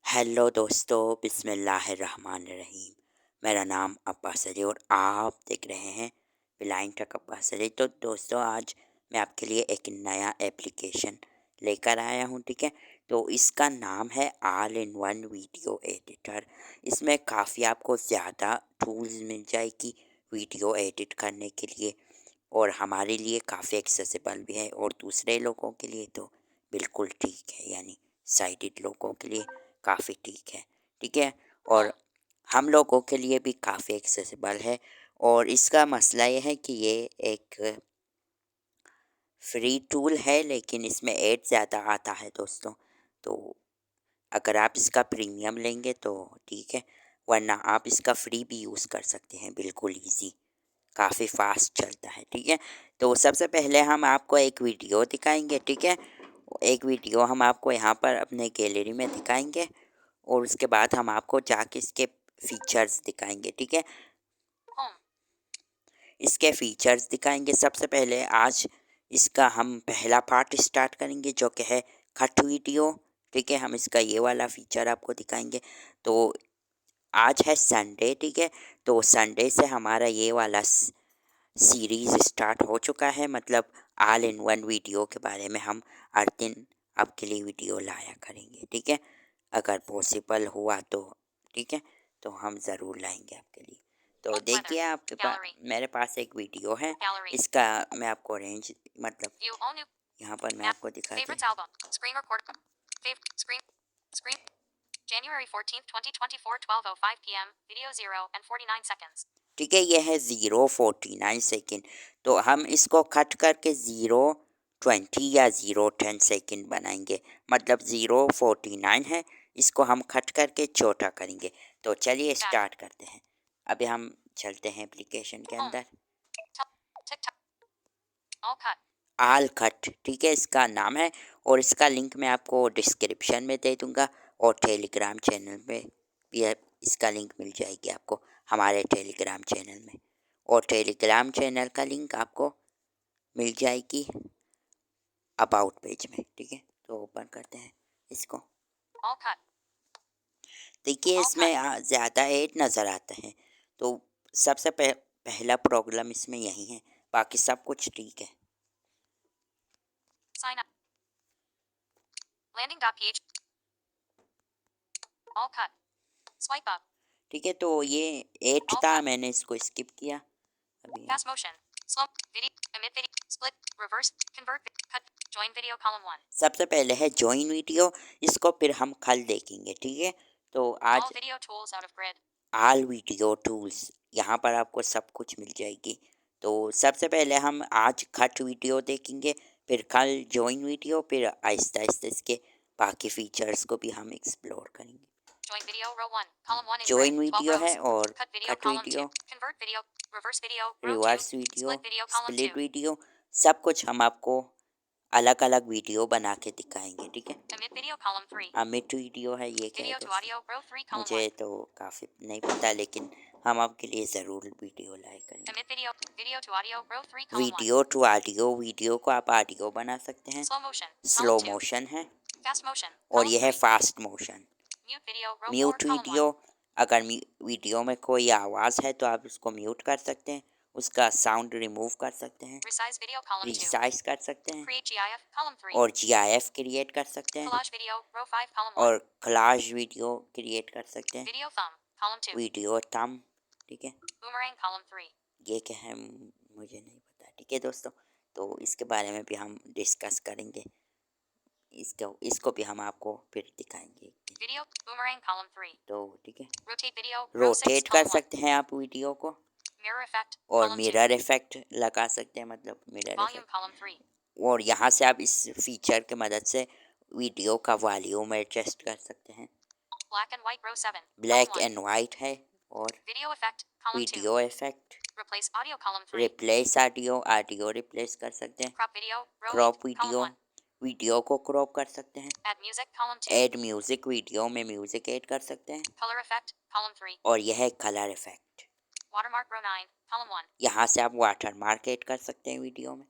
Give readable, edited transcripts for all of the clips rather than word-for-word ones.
Hello दोस्तों, बिस्मिल्लाहिर्रहमानिर्रहीम। मेरा नाम अब्बास अली और आप देख रहे हैं ब्लाइंड टक अब्बास अली। तो दोस्तों, आज मैं आपके लिए एक नया एप्लीकेशन लेकर आया हूँ। ठीक है, तो इसका नाम है all in one video editor. इसमें काफ़ी आपको ज़्यादा टूल्स मिल जाएगी वीडियो एडिट करने के लिए, और हमारे लिए काफ़ी एक्सेसिबल भी है, और दूसरे लोगों के लिए तो बिल्कुल ठीक है, यानी साइटेड लोगों के लिए काफ़ी ठीक है। ठीक है, और हम लोगों के लिए भी काफ़ी एक्सेसिबल है। और इसका मसला ये है कि ये एक फ्री टूल है, लेकिन इसमें ऐड ज़्यादा आता है दोस्तों। तो अगर आप इसका प्रीमियम लेंगे तो ठीक है, वरना आप इसका फ्री भी यूज़ कर सकते हैं, बिल्कुल ईजी, काफ़ी फास्ट चलता है। ठीक है, तो सबसे पहले हम आपको एक वीडियो दिखाएंगे। ठीक है, एक वीडियो हम आपको यहाँ पर अपने गैलरी में दिखाएंगे, और उसके बाद हम आपको जाके इसके फीचर्स दिखाएंगे। ठीक है, इसके फीचर्स दिखाएंगे। सबसे पहले आज इसका हम पहला पार्ट स्टार्ट करेंगे, जो कि है कट वीडियो। ठीक है, हम इसका ये वाला फीचर आपको दिखाएंगे। तो आज है संडे। ठीक है, तो संडे से हमारा ये वाला सीरीज़ स्टार्ट हो चुका है, मतलब ऑल इन वन वीडियो के बारे में हम हर दिन आपके लिए वीडियो लाया करेंगे। ठीक है, अगर पॉसिबल हुआ तो ठीक है, तो हम ज़रूर लाएंगे आपके लिए। तो देखिए, आपके पास मेरे पास एक वीडियो है, इसका मैं आपको रेंज, मतलब यहाँ पर मैं आपको दिखाता हूँ। ठीक है, ये है 0:49 तो हम इसको कट करके 0:20 या 0:10 बनाएंगे, मतलब 0:49 है, इसको हम कट करके छोटा करेंगे। तो चलिए स्टार्ट करते हैं। अभी हम चलते हैं एप्लीकेशन के अंदर। ऑल कट, ठीक है, इसका नाम है, और इसका लिंक मैं आपको डिस्क्रिप्शन में दे दूँगा, और टेलीग्राम चैनल में भी इसका लिंक मिल जाएगी आपको, हमारे टेलीग्राम चैनल में। और टेलीग्राम चैनल का लिंक आपको मिल जाएगी अबाउट पेज में। ठीक है, तो ओपन करते हैं इसको। देखिए, इसमें ज़्यादा ऐड नज़र आता है, तो सबसे पहला प्रॉब्लम इसमें यही है, बाकी सब कुछ ठीक है। ठीक है, तो ये ऐड था, मैंने इसको स्किप किया अभी। सबसे पहले है जॉइन वीडियो, इसको फिर हम कल देखेंगे। ठीक है, तो आज ऑल वीडियो टूल्स, यहाँ पर आपको सब कुछ मिल जाएगी। तो सबसे पहले हम आज कट वीडियो देखेंगे, फिर कल जॉइन वीडियो, फिर आहिस्ता आहिस्ता इसके बाकी फीचर्स को भी हम एक्सप्लोर करेंगे। जॉइन वीडियो है, और cut video, reverse video, split video, सब कुछ हम आपको अलग अलग वीडियो बना के दिखाएंगे। ठीक है, अमिट वीडियो है, ये क्या है दोस्तों? मुझे तो काफ़ी नहीं पता, लेकिन हम आपके लिए ज़रूर वीडियो लाइक करेंगे। वीडियो टू ऑडियो, वीडियो को आप ऑडियो बना सकते हैं। स्लो मोशन है, और यह है फास्ट मोशन। म्यूट वीडियो, अगर वीडियो में कोई आवाज़ है तो आप उसको म्यूट कर सकते हैं, उसका साउंड रिमूव कर सकते हैं, रिसाइज कर सकते हैं, और GIF क्रिएट कर सकते हैं, और क्लाश वीडियो क्रिएट कर सकते हैं, वीडियो थंब। ठीक है, ये क्या है मुझे नहीं पता। ठीक है दोस्तों, तो इसके बारे में भी हम डिस्कस करेंगे, इसको भी हम आपको फिर दिखाएंगे। तो ठीक है, रोटेट कर सकते हैं आप वीडियो को, और मिरर इफेक्ट लगा सकते हैं, मतलब मिरर इफेक्ट। और यहाँ से आप इस फीचर की मदद से वीडियो का वॉल्यूम एडजस्ट कर सकते हैं। ब्लैक एंड वाइट है, और video effect, replace audio, audio replace कर सकते हैं, क्रॉप वीडियो, वीडियो को क्रॉप कर सकते हैं, ऐड म्यूजिक, वीडियो में म्यूजिक ऐड कर सकते हैं, और यह है कलर इफेक्ट। यहाँ से आप वाटर मार्क ऐड कर सकते हैं वीडियो में,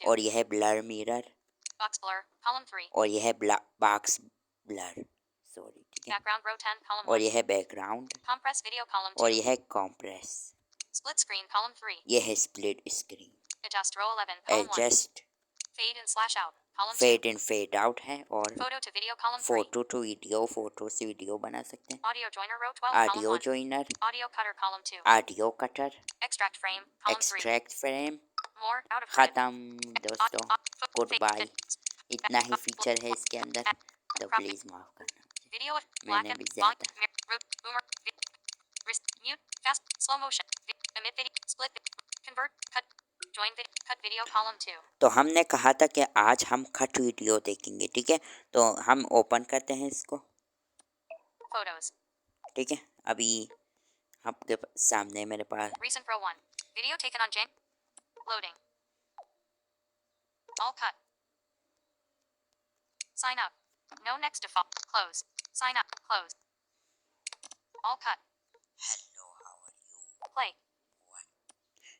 और यह है ब्लर मिरर, और यह है box blur, sorry. background row 10 column 1 और यह है बैकग्राउंड compress video column 2 और यह है compress split screen column 3 यह है split screen adjust row 11 column 1 adjust fade in slash out column 2 fade in fade out है और photo to video column 3 photo to video photo से video बना सकते हैं audio joiner row 12 audio joiner audio cutter column 2 audio cutter extract frame column 3 extract frame more out of खत्म दोस्तों good bye इतना ही feature है इसके अंदर तो प्लीज माफ करना वीडियो मैंने भी ज्यादा mute fast slow motion emit video split convert cut join video cut video column 2 तो हमने कहा था कि आज हम कट वीडियो देखेंगे ठीक है तो हम ओपन करते हैं इसको फोटोज ठीक है अभी आपके सामने मेरे पास recent row 1 video taken on Jan loading AllCut sign up no next default close sign up close AllCut hello how are you play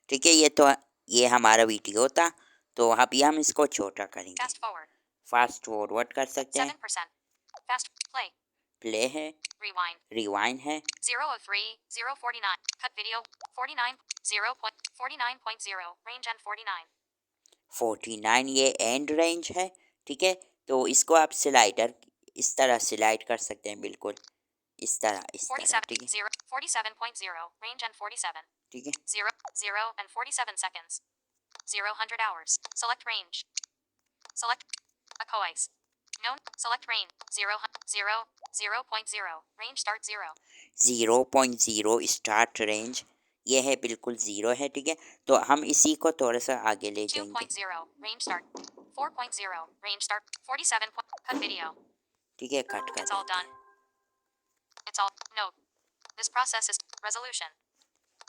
ठीक है ये हमारा वीडियो था तो अभी हम इसको छोटा करेंगे फास्ट फॉरवर्ड कर सकते हैं 7% फास्ट प्ले है रिवाइंड है 003 049 कट वीडियो 49 0.49.0 रेंज एंड 49 ये एंड रेंज है ठीक है तो इसको आप स्लाइडर इस तरह स्लाइड कर सकते हैं बिल्कुल इस तरह ठीक है 47.0 रेंज एंड 47 ठीक है 0 and 47 seconds 100 hours select range select a coice no select range 0 range start 0 start range ये है बिल्कुल 0 है ठीक है तो हम इसी को थोड़ा सा आगे ले जाएंगे 2.0 range start 4.0 range start 47 cut video ठीक है कट कर it's all done it's all note this process is resolution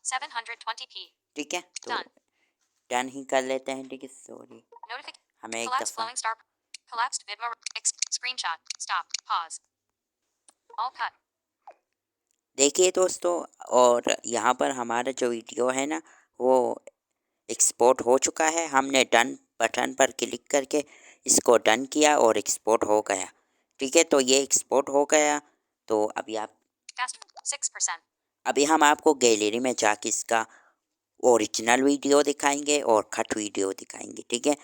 720p ठीक है तो डन ही कर लेते हैं ठीक है सॉरी हमें एक दफा collapsed vid screenshot stop pause AllCut देखिए दोस्तों और यहाँ पर हमारा जो वीडियो है ना वो एक्सपोर्ट हो चुका है हमने डन बटन पर क्लिक करके इसको डन किया और एक्सपोर्ट हो गया ठीक है तो ये एक्सपोर्ट हो गया तो अभी आप 6% अभी हम आपको गैलरी में जाके इसका ओरिजिनल वीडियो दिखाएंगे और कट वीडियो दिखाएंगे ठीक है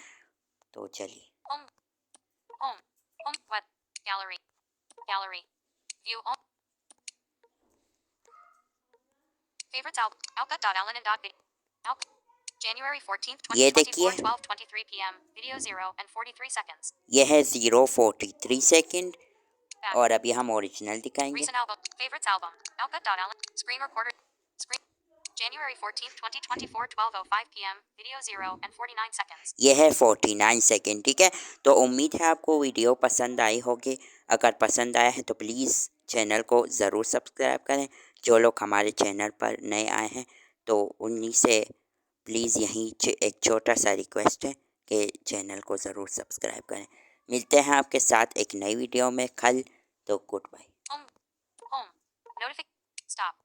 तो चलिए home web gallery view favorites AllCut January 14th 2024 12:23 p.m. video 0 and 43 seconds यह है 0:43 सेकंड और अभी हम ओरिजिनल दिखाएंगे recent album favorites album AllCut.Allen screen recorder screen January 14th 2024 12:05 p.m. video 0 and 49 seconds यह है 49 सेकंड ठीक है तो उम्मीद है आपको वीडियो पसंद आई होगी अगर पसंद आया है तो प्लीज़ चैनल को ज़रूर सब्सक्राइब करें जो लोग हमारे चैनल पर नए आए हैं तो उन्हीं से प्लीज़ यहीं एक छोटा सा रिक्वेस्ट है कि चैनल को ज़रूर सब्सक्राइब करें मिलते हैं आपके साथ एक नई वीडियो में कल तो goodbye home notification stop